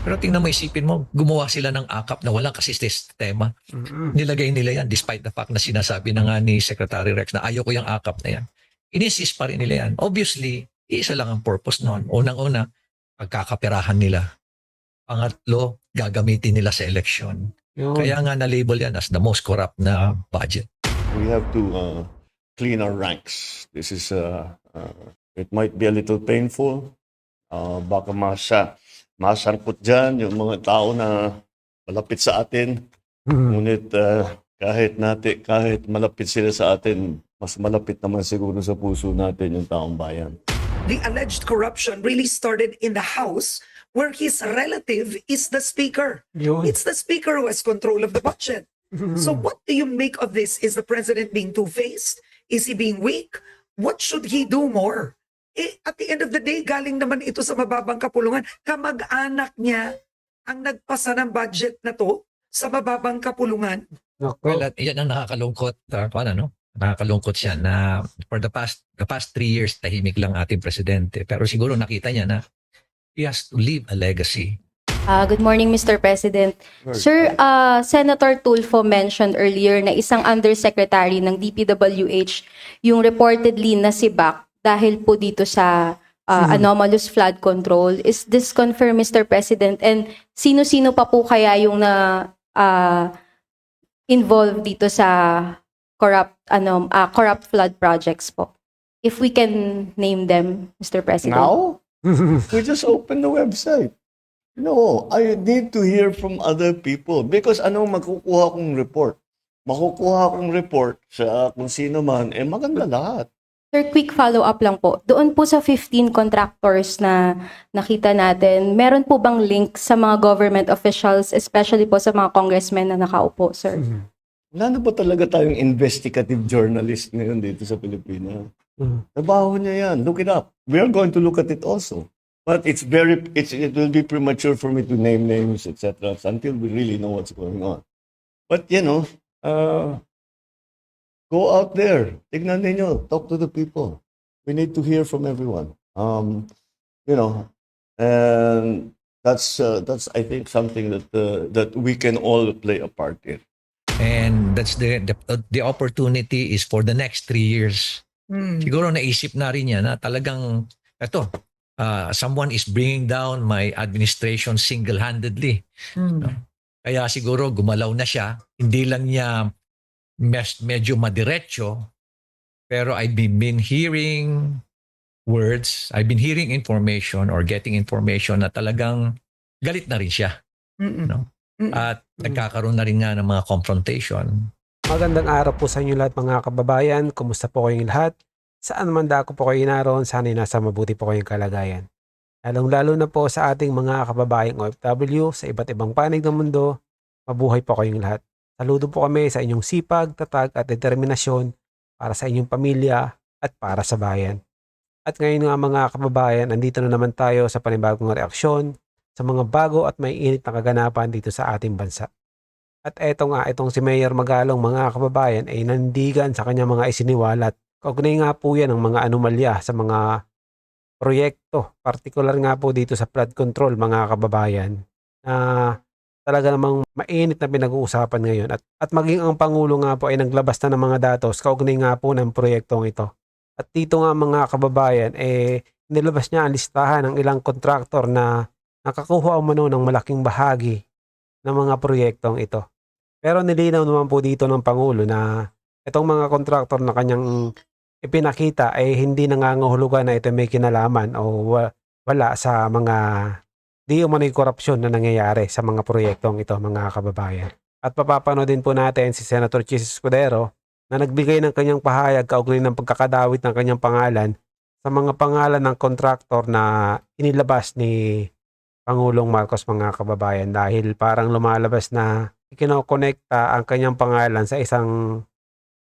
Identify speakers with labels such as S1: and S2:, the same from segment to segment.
S1: Pero tingnan mo, isipin mo, gumawa sila ng akap na walang kasi sistema. Nilagay nila yan despite the fact na sinasabi na nga ni Secretary Rex na ayaw ko yung akap na yan. Inisist pa rin nila yan. Obviously, isa lang ang purpose noon. Unang-una, pagkakaperahan nila. Pangatlo, gagamitin nila sa election. Kaya nga na-label yan as the most corrupt na budget.
S2: We have to clean our ranks. This is, it might be a little painful. Baka masangkot dyan yung mga tao na malapit sa atin. Ngunit kahit malapit sila sa atin, mas malapit naman siguro sa puso natin yung taong bayan.
S3: The alleged corruption really started in the House where his relative is the Speaker. It's the Speaker who has control of the budget. So what do you make of this? Is the President being two-faced? Is he being weak? What should he do more? At the end of the day, galing naman ito sa mababang kapulungan. Kamag-anak niya ang nagpasa ng budget na to sa mababang kapulungan.
S1: Well, yan ang nakakalungkot. Nakakalungkot siya na for the past 3 years, tahimik lang ating presidente. Pero siguro nakita niya na he has to leave a legacy.
S4: Good morning, Mr. President. Sir, Senator Tulfo mentioned earlier na isang undersecretary ng DPWH yung reportedly nasibak dahil po dito sa anomalous flood control. Is this confirmed, Mr. President? And sino-sino pa po kaya yung involved dito sa corrupt flood projects po? If we can name them, Mr. President.
S2: Now, we just open the website. No, I need to hear from other people because makukuha kong report? Makukuha kong report sa kung sino man, maganda lahat.
S4: Sir, quick follow-up lang po. Doon po sa 15 contractors na nakita natin, meron po bang link sa mga government officials, especially po sa mga congressmen na nakaupo, sir?
S2: Wala na ba talaga tayong investigative journalist ngayon dito sa Pilipinas? Trabaho niya yan. Look it up. We are going to look at it also. But it will be premature for me to name names, etc. until we really know what's going on. But, go out there. Tignan ninyo. Talk to the people. We need to hear from everyone. And that's I think something that we can all play a part in.
S1: And that's the opportunity is for the next 3 years. Siguro naisip na rin niya na talagang someone is bringing down my administration single-handedly. No? Kaya siguro gumalaw na siya. Hindi lang niya medyo madiretso, pero I've been hearing words, I've been hearing information or getting information na talagang galit na rin siya. No? At nagkakaroon na rin nga ng mga confrontation.
S5: Magandang araw po sa inyo lahat mga kababayan. Kumusta po kayong lahat? Saan man dako po kayo naroon, sana'y nasa mabuti po kayong kalagayan. Lalong-lalo na po sa ating mga kababayang OFW sa iba't ibang panig ng mundo, mabuhay po kayong lahat. Saludo po kami sa inyong sipag, tatag at determinasyon para sa inyong pamilya at para sa bayan. At ngayon nga mga kababayan, andito na naman tayo sa panibagong reaksyon sa mga bago at may init na kaganapan dito sa ating bansa. At itong si Mayor Magalong mga kababayan ay nandigan sa kanyang mga isiniwalat. Kaugnay nga po yan ng mga anomalya sa mga proyekto, partikular nga po dito sa flood control mga kababayan, na talaga namang mainit na pinag-uusapan ngayon. At maging ang Pangulo nga po ay naglabas na ng mga datos kaugnay nga po ng proyektong ito. At dito nga mga kababayan, nilabas niya ang listahan ng ilang kontraktor na nakakuha umano ng malaking bahagi ng mga proyektong ito. Pero nilinaw naman po dito ng Pangulo na itong mga kontraktor na kanyang ipinakita ay hindi nangangahulugan na ito may kinalaman o wala sa mga di umano'y korupsyon na nangyayari sa mga proyektong ito mga kababayan. At papapanood din po natin si Senator Chis Escudero na nagbigay ng kanyang pahayag kaugnay ng pagkakadawit ng kanyang pangalan sa mga pangalan ng kontraktor na inilabas ni Pangulong Marcos mga kababayan, dahil parang lumalabas na kinokonekta ang kanyang pangalan sa isang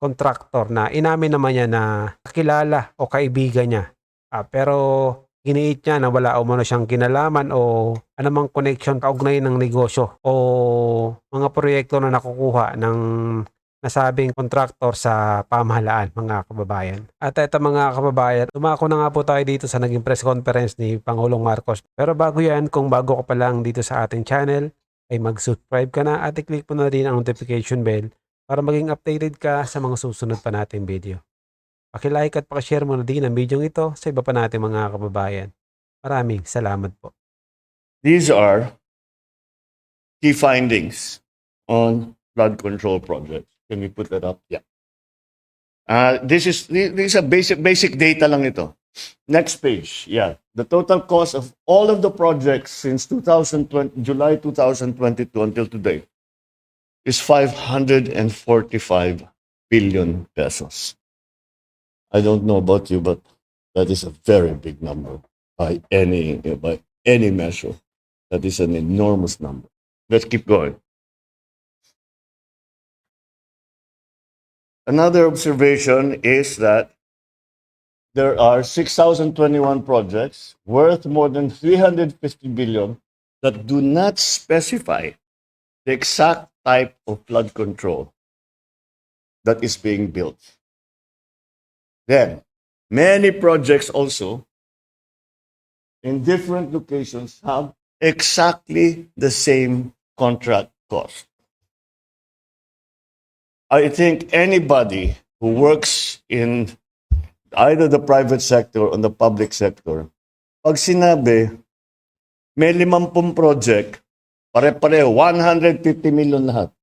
S5: kontraktor na inamin naman niya na kakilala o kaibigan niya. Pero giniit niya na wala umano siyang kinalaman o anumang connection kaugnay ng negosyo o mga proyekto na nakukuha ng nasabing kontraktor sa pamahalaan, mga kababayan. At ito mga kababayan, umako na nga po tayo dito sa naging press conference ni Pangulong Marcos. Pero bago yan, kung bago ka pa lang dito sa ating channel, ay mag-subscribe ka na at i-click mo na rin ang notification bell para maging updated ka sa mga susunod pa nating video. Paki-like at paki-share mo na din ang video ito sa iba pa nating mga kababayan. Maraming salamat po.
S2: These are key findings on flood control projects. Can we put that up? Yeah. These are basic data lang ito. Next page. Yeah. The total cost of all of the projects since July 2022 until today is 545 billion pesos. I don't know about you, but that is a very big number by any measure. That is an enormous number. Let's keep going. Another observation is that there are 6,021 projects worth more than 350 billion that do not specify the exact type of flood control that is being built. Then, many projects also in different locations have exactly the same contract cost. I think anybody who works in either the private sector or the public sector, pag sinabi, may 50 project, pare-pareho, 150 million lahat.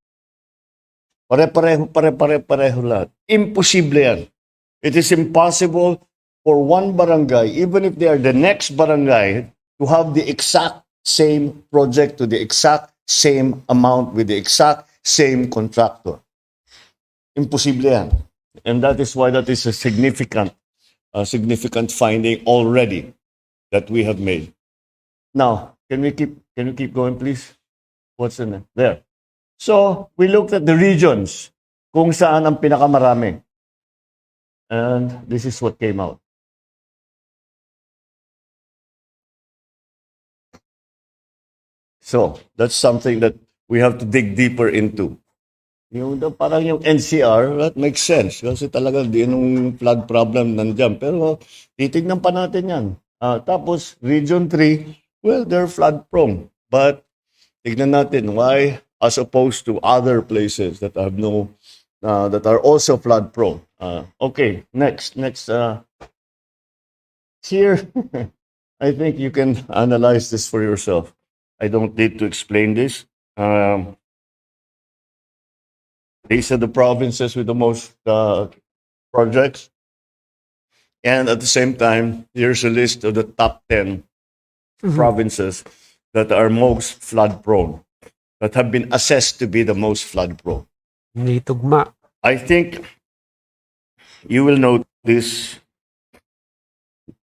S2: Pare-pareho lahat. Imposible yan. It is impossible for one barangay, even if they are the next barangay, to have the exact same project to the exact same amount with the exact same contractor. Imposible yan. And that is why that is a significant finding already that we have made. Now, can you keep going, please? What's in it? There. So, we looked at the regions kung saan ang pinakamarami. And this is what came out. So, that's something that we have to dig deeper into. Parang yung NCR, that makes sense. Kasi talaga yung flood problem nandiyan. Pero titignan pa natin yan. Tapos, Region 3, well, they're flood prone. But, tignan natin why, as opposed to other places that have that are also flood prone. Okay, next. Here, I think you can analyze this for yourself. I don't need to explain this. These are the provinces with the most projects. And at the same time, here's a list of the top 10 provinces that are most flood prone, that have been assessed to be the most flood prone.
S5: Hindi tugma.
S2: I think you will notice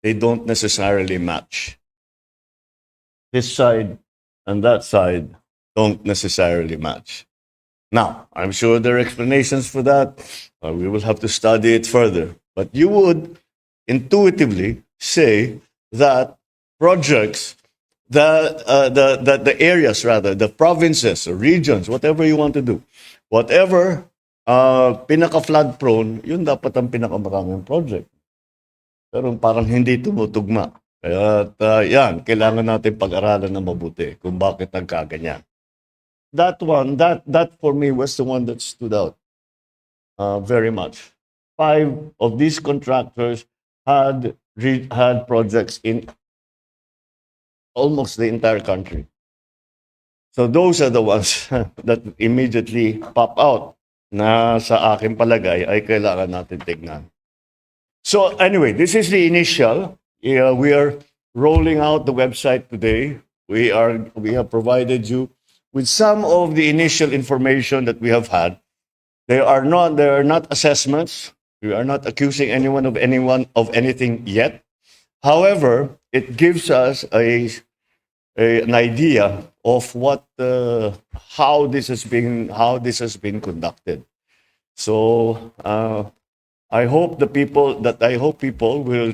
S2: they don't necessarily match. This side and that side don't necessarily match. Now, I'm sure there are explanations for that. We will have to study it further. But you would intuitively say that projects, the areas rather, the provinces or regions, whatever you want to do, whatever pinaka-flood prone, yun dapat ang pinakamaraming project. Pero parang hindi tumutugma. Kaya yan, kailangan natin pag-aralan na mabuti kung bakit nagkaganyan. That one, that for me was the one that stood out very much. 5 of these contractors had projects in almost the entire country. So those are the ones that immediately pop out na sa aking palagay ay kailangan natin tignan. So anyway, this is the initial. We are rolling out the website today. We have provided you with some of the initial information that we have had. They are not assessments. We are not accusing anyone of anything yet. However, it gives us an idea of how this has been conducted. So I hope people will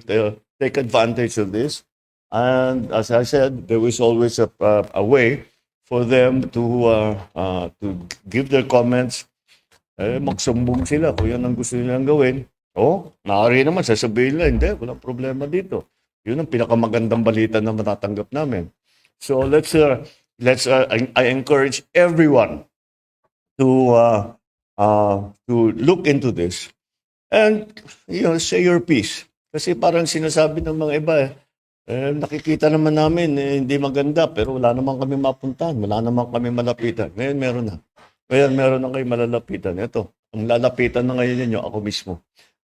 S2: take advantage of this. And as I said, there is always a way for them to give their comments magsumbong sila kung yan ang gusto nilang gawin. Maaari naman, sasabihin nila, hindi, walang problema dito. Yun ang pinakamagandang balita na matatanggap namin. So I encourage everyone to look into this and say your piece. Kasi parang sinasabi ng mga iba, nakikita naman namin hindi maganda pero wala naman kami mapuntahan, wala naman kami malapitan. Ngayon meron na. Ngayon meron na kayo malalapitan. Ito, ang lalapitan na ngayon ninyo, ako mismo.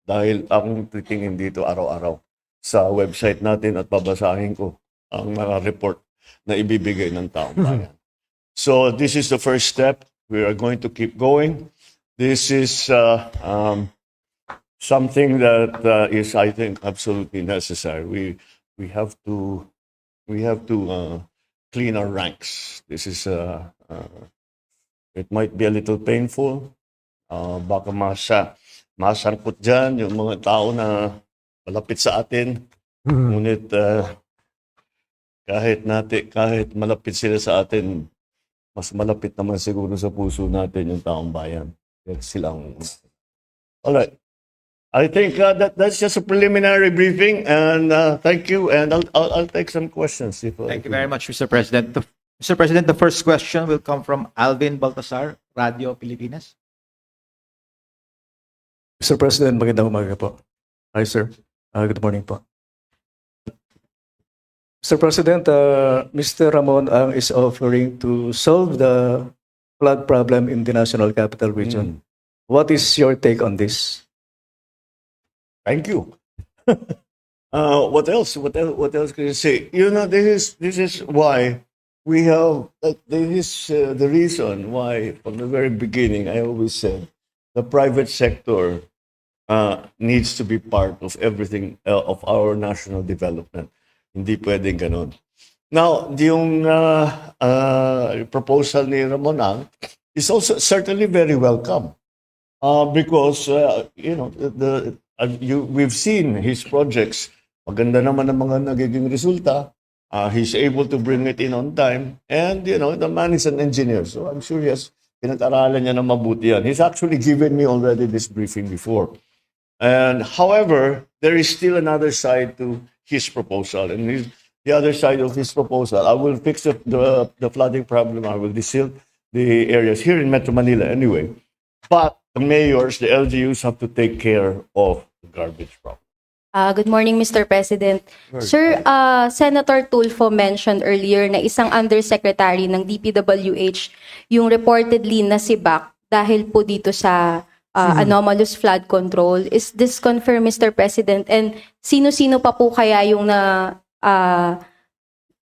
S2: Dahil akong titingin dito araw-araw sa website natin at babasahin ko ang mga report na ibibigay ng taong bayan. So this is the first step. We are going to keep going. This is something that is, I think, absolutely necessary. We have to clean our ranks. This is it might be a little painful. Baka masangkot dyan yung mga tao na malapit sa atin. Ngunit kahit malapit sila sa atin, mas malapit naman siguro sa puso natin yung taong bayan. Silang. All right. I think that's just a preliminary briefing, and thank you. And I'll take some questions.
S6: Thank you very much, Mr. President. Mr. President, the first question will come from Alvin Baltasar, Radio Pilipinas.
S7: Mr. President, magandang umaga po. Hi, sir. Good morning po. Mr. President, Mr. Ramon Ang is offering to solve the flood problem in the National Capital Region. What is your take on this?
S2: Thank you. What else? What else can you say? This is why we have. This is the reason why, from the very beginning, I always said the private sector needs to be part of everything of our national development. Hindi pwedeng ganun. Now, yung proposal ni Ramon Ang is also certainly very welcome because we've seen his projects. Maganda naman ang mga nagiging resulta. He's able to bring it in on time. And, the man is an engineer. So I'm sure pinag-aralan niya na mabuti yan. He's actually given me already this briefing before. And however, there is still another side to his proposal. And the other side of his proposal, I will fix the flooding problem. I will desilt the areas here in Metro Manila anyway. But the mayors, the LGUs have to take care of the garbage problem.
S4: Good morning, Mr. President. Sir, Senator Tulfo mentioned earlier na isang undersecretary ng DPWH yung reportedly nasibak dahil po dito sa anomalous flood control. Is this confirmed, Mr. President? And sino-sino pa po kaya yung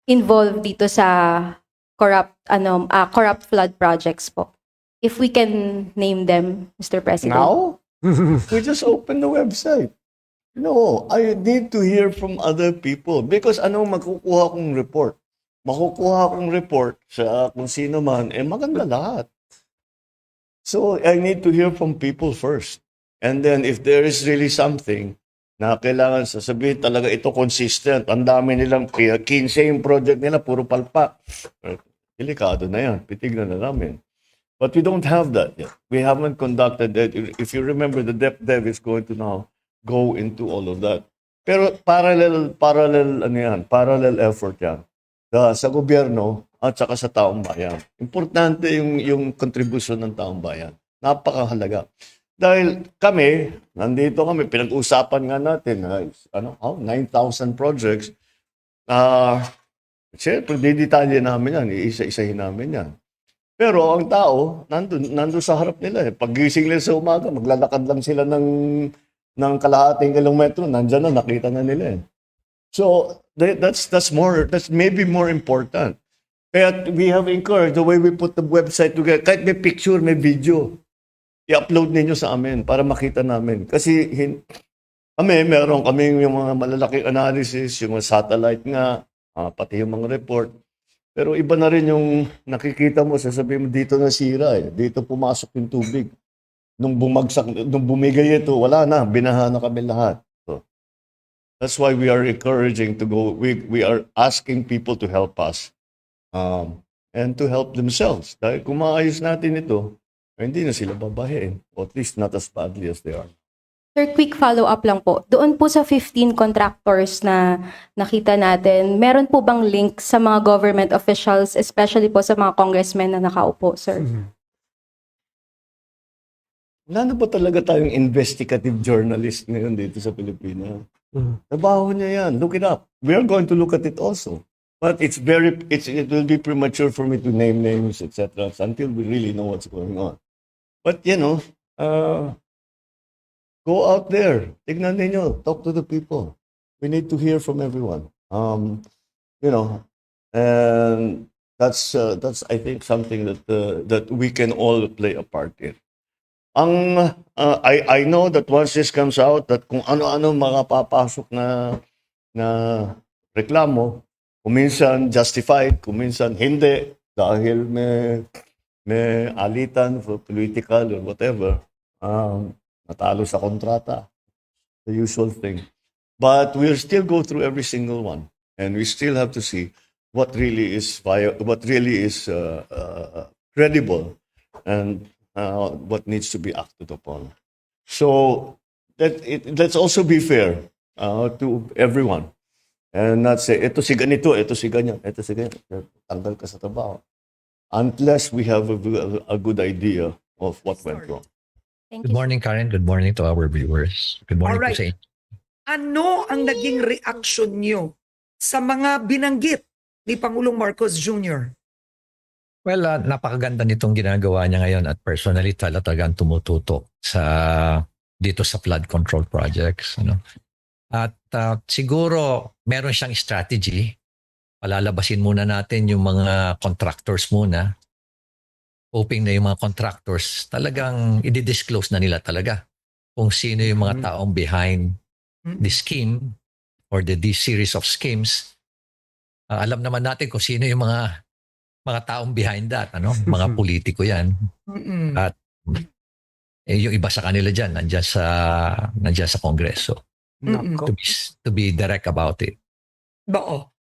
S4: involved dito sa corrupt flood projects po? If we can name them, Mr. President.
S2: Now? We just opened the website. No, I need to hear from other people because makukuha kong report? Makukuha kong report sa kung sino man, maganda lahat. So I need to hear from people first. And then if there is really something na kailangan sasabihin talaga ito consistent, ang dami nilang 15 yung project nila, puro palpak. Delikado na yan, pitignan na namin. But we don't have that yet. We haven't conducted that. If you remember, the DepDev is going to now go into all of that. Pero parallel effort yan. Sa gobyerno at saka sa taong bayan. Importante yung contribution ng taong bayan. Napakahalaga. Dahil nandito kami, pinag-usapan nga natin, 9,000 projects. Siyempre, didetalye namin yan, isa-isahin namin yan. Pero ang tao, nandun sa harap nila. Pag-gising nila sa umaga, maglalakad lang sila ng kalahating kilometro, nandyan na, nakita na nila. So, that's maybe more important. Kaya we have encouraged the way we put the website together. Kahit may picture, may video, i-upload ninyo sa amin para makita namin. Kasi meron kaming yung mga malalaking analysis, yung mga satellite nga, pati yung mga report. Pero iba na rin yung nakikita mo, sasabihin mo dito nasira dito pumasok yung tubig. Nung bumigay ito, wala na, binaha na kami lahat. So, that's why we are encouraging to go, we are asking people to help us and to help themselves. Dahil kung maayos natin ito, hindi na sila babahin. Or at least not as badly as they are.
S4: Sir, quick follow-up lang po. Doon po sa 15 contractors na nakita natin, meron po bang link sa mga government officials, especially po sa mga congressmen na nakaupo, sir?
S2: Wala na ba talaga tayong investigative journalist ngayon dito sa Pilipinas? Trabaho niya yan. Look it up. We are going to look at it also. But it will be premature for me to name names, etc. until we really know what's going on. But, go out there. Tignan ninyo. Talk to the people. We need to hear from everyone. And that's I think something that we can all play a part in. I know that once this comes out, that kung ano-ano makapapasok na reklamo, kuminsan justified, kuminsan hindi, dahil may alitan for political or whatever, natalo sa kontrata, the usual thing. But we'll still go through every single one, and we still have to see what really is credible, and what needs to be acted upon. So let's also be fair to everyone, and not say ito si ganito, ito si ganyan, tanggal ka sa trabaho, unless we have a good idea of what went wrong.
S4: Thank
S1: Good
S4: you.
S1: morning, Karen. Good morning to our viewers. Good morning
S3: Alright.
S1: po sa inyo.
S3: Ano ang naging reaction nyo sa mga binanggit ni Pangulong Marcos Jr.?
S1: Well, napakaganda nitong ginagawa niya ngayon at personally talagang tumututok dito sa flood control projects. At siguro meron siyang strategy. Palalabasin muna natin yung mga contractors muna. Hoping na yung mga contractors talagang i-disclose na nila talaga kung sino yung mga taong behind the scheme or this series of schemes. Alam naman natin kung sino yung mga taong behind that, mga politiko yan.
S3: Mm-mm.
S1: At yung iba sa kanila dyan, nandiyan sa Kongreso.
S5: Nako.
S1: To be direct about it.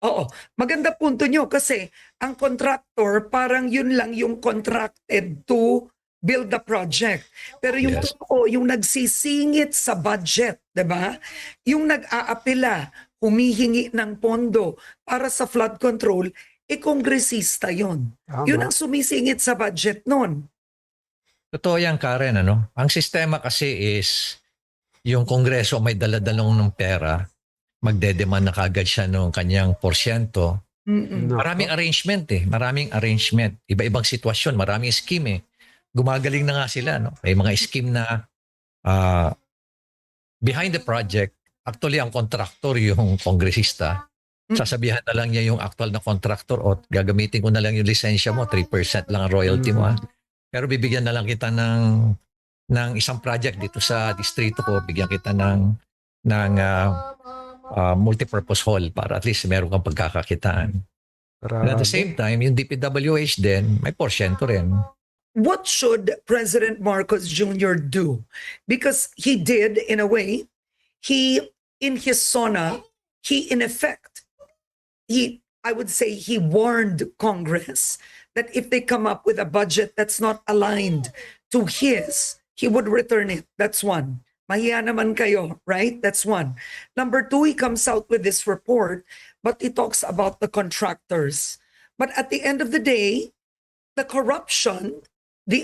S3: Oo. Maganda punto nyo kasi ang contractor parang yun lang yung contracted to build the project. Pero yung
S1: Yes.
S3: totoo, yung nagsisingit sa budget, 'di ba? Yung nag-aapela, humihingi ng pondo para sa flood control, kongresista yun.
S5: Tama.
S3: Yun ang sumisingit sa budget nun.
S1: Totoo yan, Karen. Ang sistema kasi is yung Kongreso may daladalong ng pera, magdedemand na kagad siya ng kanyang porsyento.
S3: Mm-mm.
S5: Nako.
S1: Maraming arrangement. Iba-ibang sitwasyon, maraming scheme. Gumagaling na nga sila. May mga scheme na behind the project, actually ang contractor yung kongresista. Sasabihan na lang niya yung actual na contractor o gagamitin ko na lang yung lisensya mo, 3% lang ang royalty mo. Pero bibigyan na lang kita ng isang project dito sa distrito ko, bigyan kita ng multipurpose hall para at least meron kang pagkakakitaan. And at the same time, yung DPWH din, may porsyento rin.
S3: What should President Marcos Jr. do? Because he did, in a way, in his SONA, in effect, I would say he warned Congress that if they come up with a budget that's not aligned to his, he would return it. That's one. Mahiya naman kayo, right? That's one. Number two, he comes out with this report, but he talks about the contractors. But at the end of the day, the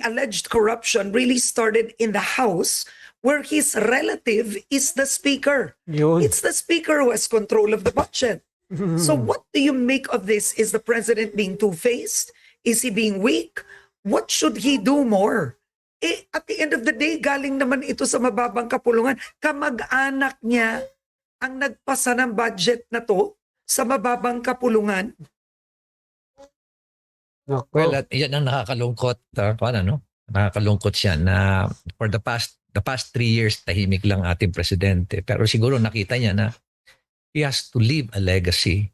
S3: alleged corruption really started in the House where his relative is the Speaker.
S5: Yun.
S3: It's the Speaker who has control of the budget. So what do you make of this? Is the President being two-faced? Is he being weak? What should he do more? At the end of the day, galing naman ito sa mababang kapulungan. Kamag-anak niya ang nagpasa ng budget na to sa mababang kapulungan.
S5: Nako.
S1: Well, at yan ang nakakalungkot. Nakakalungkot siya na for the past 3 years, tahimik lang ating presidente. Pero siguro nakita niya na he has to leave a legacy.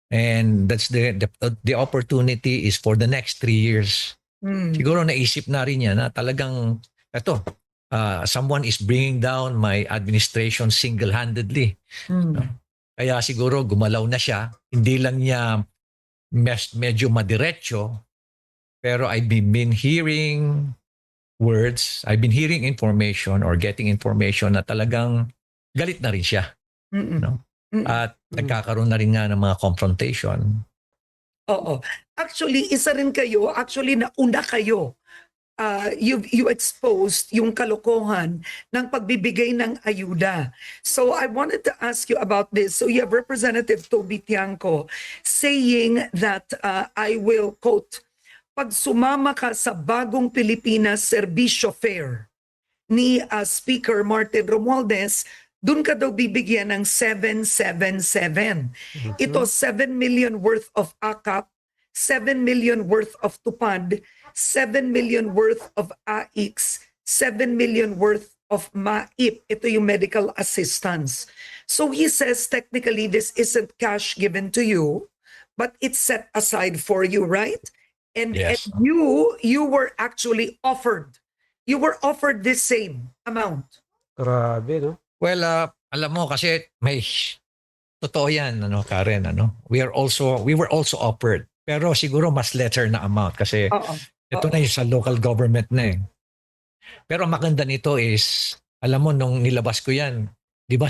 S1: And that's the opportunity is for the next 3 years. Siguro naisip na rin niya na talagang someone is bringing down my administration single-handedly. Kaya siguro gumalaw na siya. Hindi lang niya medyo madiretso, pero I've been hearing words, I've been hearing information or getting information na talagang galit na rin siya.
S3: Mm-mm.
S1: No?
S3: Mm-mm.
S1: At nagkakaroon na rin nga ng mga confrontation.
S3: Oo. Actually, isa rin kayo, actually nauna kayo. You exposed yung kalokohan ng pagbibigay ng ayuda. So I wanted to ask you about this. So you have Representative Toby Tiangco saying that, I will quote, pag sumama ka sa bagong Pilipinas Serbisyo Fair ni Speaker Martin Romualdez, dun ka daw bibigyan ng 777. Ito 7 million worth of AKAP, 7 million worth of TUPAD, 7 million worth of AIX, 7 million worth of MAIP. Ito yung medical assistance. So he says technically this isn't cash given to you, but it's set aside for you, right? And,
S1: Yes.
S3: and you were actually offered. You were offered this same amount.
S5: Grabe, no?
S1: Well, alam mo kasi may totoo yan, Karen, We were also offered. Pero siguro mas lesser na amount kasi
S3: Oo.
S1: ito na yung sa local government na eh. Pero ang maganda nito is, alam mo, nung nilabas ko yan, di ba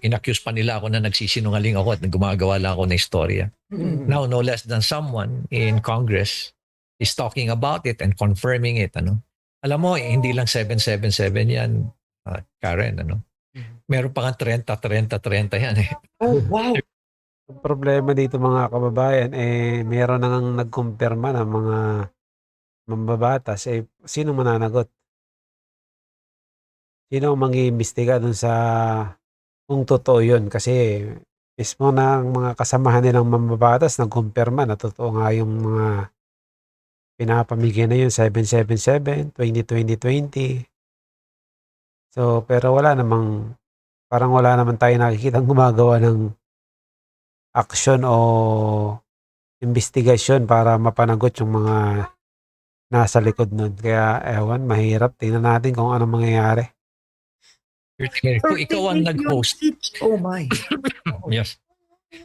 S1: inaccuse pa nila ako na nagsisinungaling ako at gumagawa lang ako ng istorya.
S3: Mm-mm.
S1: Now, no less than someone in Congress is talking about it and confirming it. Alam mo, hindi lang 777 yan, Karen. Meron pa nga 30 yan eh.
S3: Oh, wow.
S5: Ang problema dito mga kababayan, meron nang nagkumpirma ng mga mambabatas, sino mananagot? Sino ang mag-iimbestiga dun sa kung totoo yun? Kasi mismo ng mga kasamahan nilang mambabatas nagkumpirma na totoo nga yung mga pinapamigay na yun, 777, 2020. So, pero parang wala naman tayo nakikitang gumagawa ng aksyon o investigasyon para mapanagot yung mga nasa likod nun. Kaya, ewan, mahirap. Tingnan natin kung ano mangyayari.
S1: Kung ikaw ang
S3: 30 million
S1: nag-host,
S3: each. Oh my.
S1: yes.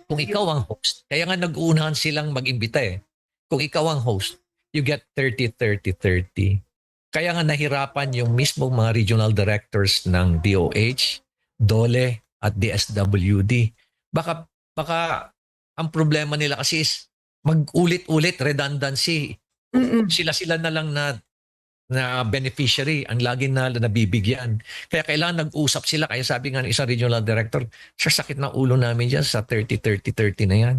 S1: Kung ikaw ang host, kaya nga nag-uunahan silang mag-imbita eh. Kung ikaw ang host, you get 30. Kaya nga nahirapan yung mismong mga regional directors ng DOH, DOLE at DSWD. Baka ang problema nila kasi is mag-ulit-ulit redundancy.
S3: Mm-mm.
S1: Sila na lang na beneficiary ang lagi na nabibigyan. Kaya kailangan nag-usap sila. Kaya sabi nga ng isang regional director, sir, sakit ng ulo namin dyan sa 30 na yan.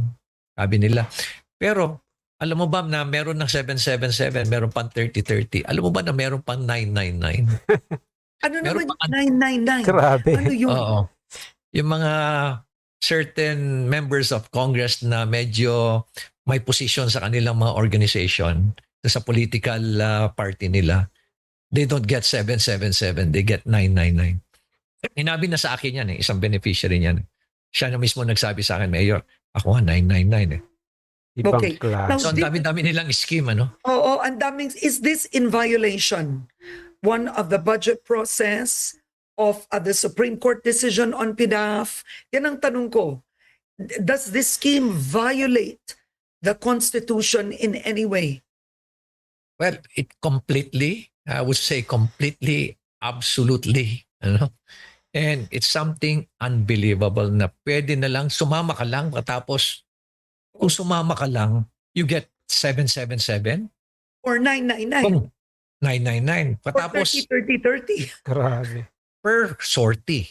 S1: Sabi nila. Pero alam mo ba na meron ng 777, meron pang 30. Alam mo ba na meron pang 999?
S3: Ano
S1: Meron
S3: naman
S1: pa-
S3: 999?
S5: Grabe.
S3: Ano yun?
S1: Oo. Yung mga certain members of Congress na medyo may position sa kanilang mga organization, sa political party nila, they don't get 777, they get 999. Hinabi na sa akin yan isang beneficiary niyan. Siya na mismo nagsabi sa akin, Mayor, ako nga 999
S5: Ibang
S3: Okay.
S5: klase.
S1: So ang dami-dami nilang scheme,
S3: Oo, ang daming, is this in violation? One of the budget process of the Supreme Court decision on PDAF? Yan ang tanong ko. Does this scheme violate the Constitution in any way?
S1: Well, it completely, I would say completely, absolutely, And it's something unbelievable na pwede na lang, sumama ka lang, tapos kung sumama ka lang, you get 777,
S3: Or 999?
S1: kung 999.
S3: Or
S1: Patapos
S3: 30?
S5: Grabe.
S1: per sortie.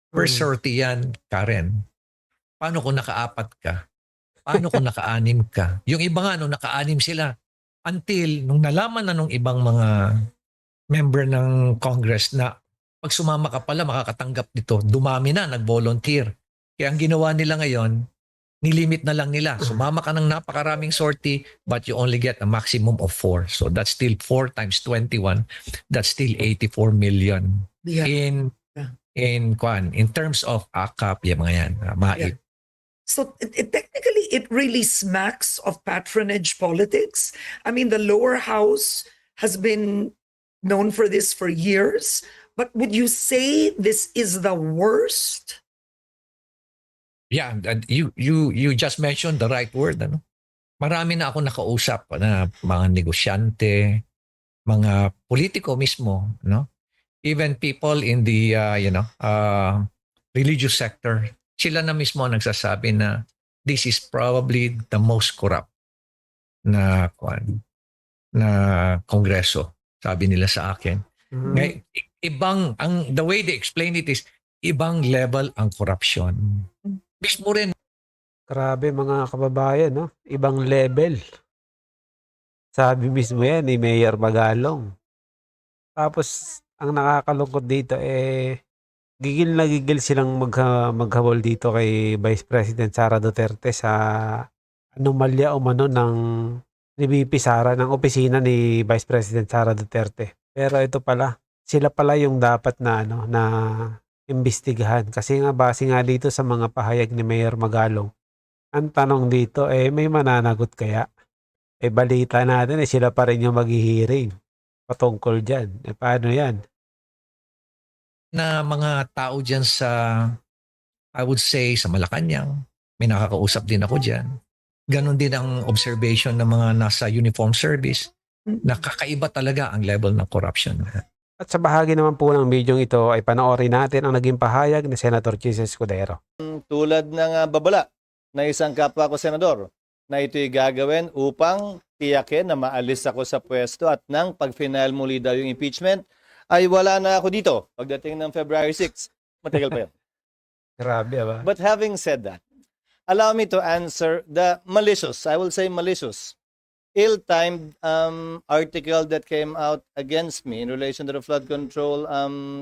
S1: Per
S5: Mm.
S1: sortie yan, Karen. Paano kung naka-4 ka? Paano kung naka-6 ka? Yung iba nga, naka-6 sila. Until, nung nalaman na nung ibang mga member ng Congress na pag sumama ka pala, makakatanggap nito, dumami na, nag-volunteer. Kaya ang ginawa nila ngayon, nilimit na lang nila. Sumama ka ng napakaraming sortie, but you only get a maximum of 4. So that's still 4 times 21. That's still 84 million.
S3: Yeah.
S1: In terms of AKAP, yung mga yan, MAIP.
S3: So technically, it really smacks of patronage politics. I mean, the lower house has been known for this for years. But would you say this is the worst?
S1: Yeah, and you just mentioned the right word. Marami na ako nakausap na mga negosyante, mga politiko mismo, no? Even people in the religious sector, sila na mismo ang nagsasabi na this is probably the most corrupt na kongreso, sabi nila sa akin.
S5: Mm.
S1: Ngay, the way they explain it is ibang level ang corruption. Mismo rin
S5: Grabe mga kababayan, no? Ibang level. Sabi mismo yan ni Mayor Magalong. Tapos, ang nakakalungkot dito gigil na gigil silang maghabol dito kay Vice President Sara Duterte sa anomalya umano ng ni VP Sara, ng opisina ni Vice President Sara Duterte. Pero ito pala, sila pala yung dapat na na imbestigahan kasi nga base nga dito sa mga pahayag ni Mayor Magalong. Ang tanong dito may mananagot kaya? Balita natin sila pa rin yung maghihiring patungkol dyan. Paano yan?
S1: na mga tao dyan sa, I would say, sa Malacanang. May nakakausap din ako dyan. Ganon din ang observation ng mga nasa uniform service. Nakakaiba talaga ang level ng corruption.
S5: At sa bahagi naman po ng video ito ay panoorin natin ang naging pahayag ni Senator Chis Escudero.
S8: Tulad ng babala na isang kapwa ko senador na ito'y gagawin upang tiyakin na maalis ako sa pwesto at nang pag-final muli daw yung impeachment ay wala na ako dito pagdating ng February 6. Matagal pa yun.
S5: Grabe ba?
S8: But having said that, allow me to answer the malicious, I will say malicious, ill-timed article that came out against me in relation to the flood control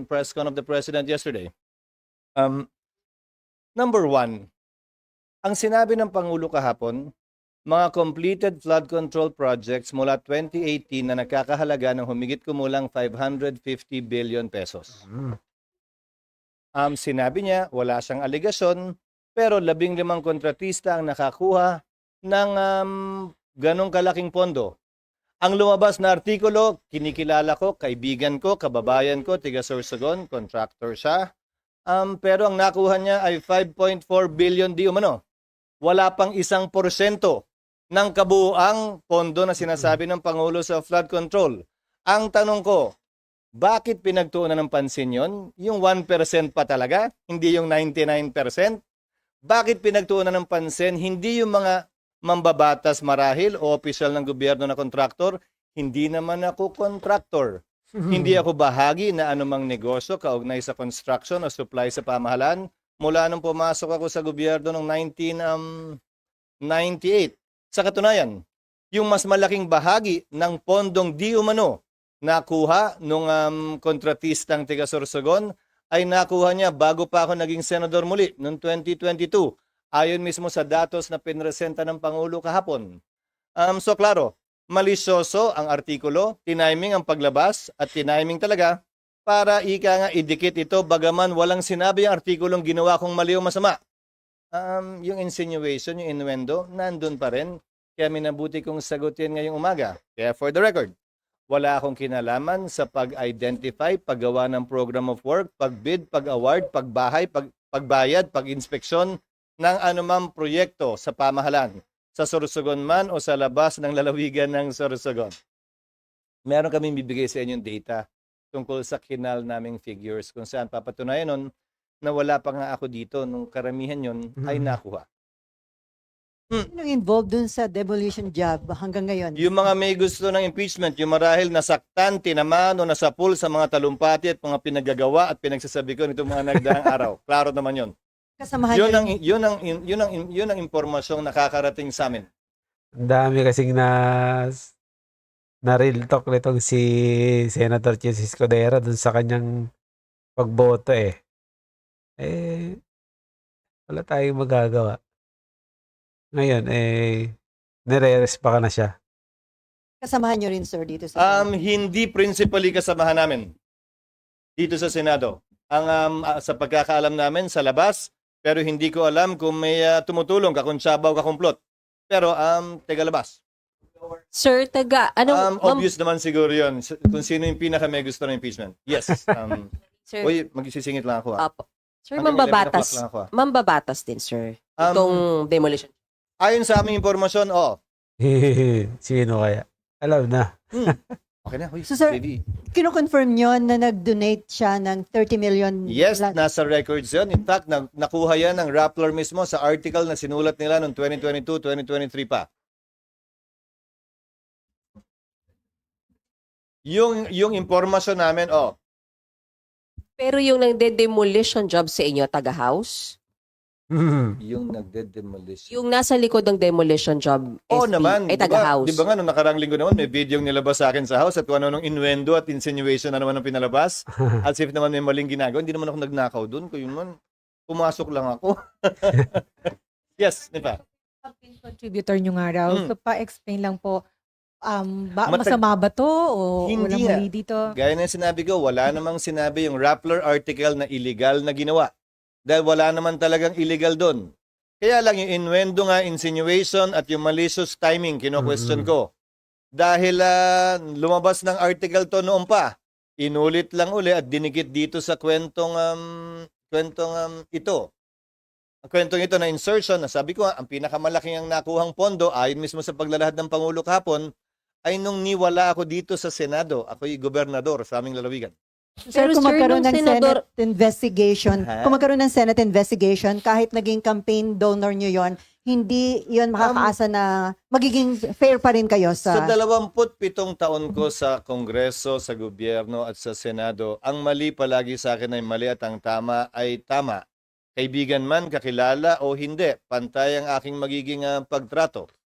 S8: press con of the President yesterday. Number one, ang sinabi ng Pangulo kahapon, mga completed flood control projects mula 2018 na nakakahalaga ng humigit kumulang 550 billion pesos. Sinabi niya, wala siyang aligasyon, pero 15 kontratista ang nakakuha ng ganong kalaking pondo. Ang lumabas na artikulo, kinikilala ko, kaibigan ko, kababayan ko, tiga Sorsogon, contractor siya. Pero ang nakuha niya ay 5.4 billion di umano. Wala pang 1% ng kabuuang pondo na sinasabi ng Pangulo sa flood control. Ang tanong ko, bakit pinagtuunan ng pansin yon? Yung 1% pa talaga, hindi yung 99%? Bakit pinagtuunan ng pansin, hindi yung mga mambabatas marahil o opisyal ng gobyerno na kontraktor? Hindi naman ako kontraktor. Hindi ako bahagi na anumang negosyo kaugnay sa construction o supply sa pamahalaan mula nung pumasok ako sa gobyerno noong 1998. Sa katunayan, yung mas malaking bahagi ng pondong di umano nakuha nung kontratistang tiga Sorsogon ay nakuha niya bago pa ako naging senador muli noong 2022. Ayon mismo sa datos na pinresenta ng Pangulo kahapon. So klaro, malisyoso ang artikulo, tiniming ang paglabas at tiniming talaga para ika nga idikit ito bagaman walang sinabi ang artikulong ginawa kong mali o masama. Yung insinuation, yung innuendo, nandun pa rin. Kaya minabuti kong sagutin ngayong umaga. Kaya for the record, wala akong kinalaman sa pag-identify, paggawa ng program of work, pag-bid, pag-award, pagbahay, pagbayad, pag-inspeksyon ng anumang proyekto sa pamahalan, sa Sorsogon man o sa labas ng lalawigan ng Sorsogon. Meron kaming bibigay sa inyong data tungkol sa kinal naming figures kung saan papatunayan nun na wala pa nga ako dito nung karamihan yun ay nakuha.
S9: Sino involved dun sa demolition job hanggang ngayon?
S8: Yung mga may gusto ng impeachment, yung marahil nasaktan, tinamaan o nasapul sa mga talumpati at mga pinagagawa at pinagsasabi ko nitong mga nagdaang araw. Klaro naman yun.
S9: Kasamahan
S8: Yun ang impormasyong nakakarating sa amin.
S5: Ang dami kasing na real talk nitong si Senator Chis Escudero dun sa kanyang pagboto wala tayong magagawa. Ngayon, nire-rest pa ka na siya.
S9: kasamahan nyo rin, sir, dito sa
S8: Hindi principally kasamahan namin dito sa Senado. Ang sa pagkakaalam namin sa labas, pero hindi ko alam kung may tumutulong, kakuntsaba o kakumplot. Pero taga labas.
S10: Sir,
S8: Obvious naman siguro yun. Kung sino yung pinaka may gusto ng impeachment. Yes.
S10: Sir,
S8: Uy, magsisingit lang ako.
S10: Apo. Sir,
S8: Hanggang 11 o'clock lang ako,
S10: mambabatas din, sir. Itong demolition.
S8: Ayon sa aming impormasyon,
S5: Sino kaya? Alam na.
S8: Okay na, huy,
S9: So, sir,
S8: ready.
S9: Kino-confirm nyo na nag-donate siya ng 30 million?
S8: Yes,
S9: plus?
S8: nasa records yun. In fact, nakuha yan ng Rappler mismo sa article na sinulat nila noong 2022, 2023 pa. Yung impormasyon namin,
S10: Pero yung nagde-demolition job sa inyo, taga-house?
S8: yung nagde-demolition.
S10: Yung nasa likod ng demolition job,
S8: Oo
S10: SP,
S8: naman.
S10: ay taga-house?
S8: Di ba nga, nung nakarang linggo naman, may video yung nilabas sa akin sa house at kung ano nung innuendo at insinuation na naman ang pinalabas. As if naman may maling ginagawa. Hindi naman ako nagnakaw doon. Kung man, pumasok lang ako. Yes, di ba?
S11: Contributor nyo nga raw.
S8: Mm.
S11: So, pa-explain lang po,
S8: Matag-
S11: masama ba to o
S8: Hindi
S11: walang
S8: nga.
S11: mali dito?
S8: Gaya ng sinabi ko, wala namang sinabi yung Rappler article na illegal na ginawa. Dahil wala naman talagang illegal doon. Kaya lang yung innuendo nga, insinuation at yung malicious timing, kino-question ko. Dahil lumabas ng article to noon pa, inulit lang uli at dinikit dito sa kwentong ito. Ang kwentong ito na insertion, na sabi ko, ang pinakamalaking ang nakuhang pondo, ayon mismo sa paglalahad ng Pangulo kahapon, ay nung niwala ako dito sa Senado. Ako'y gobernador sa aming lalawigan.
S9: Sir,
S10: Pero
S9: kung
S10: sir,
S9: magkaroon
S10: nung
S9: ng
S10: senador-
S9: Senate investigation,
S8: Ha?
S9: kung magkaroon ng Senate investigation, kahit naging campaign donor nyo yon, hindi yon makakaasa na magiging fair pa rin kayo
S8: Sa
S9: sa...
S8: 27 taon ko sa Kongreso, sa gobyerno at sa Senado, ang mali palagi sa akin ay mali at ang tama ay tama. Kaibigan man, kakilala o hindi, pantay ang aking magiging pagtrato.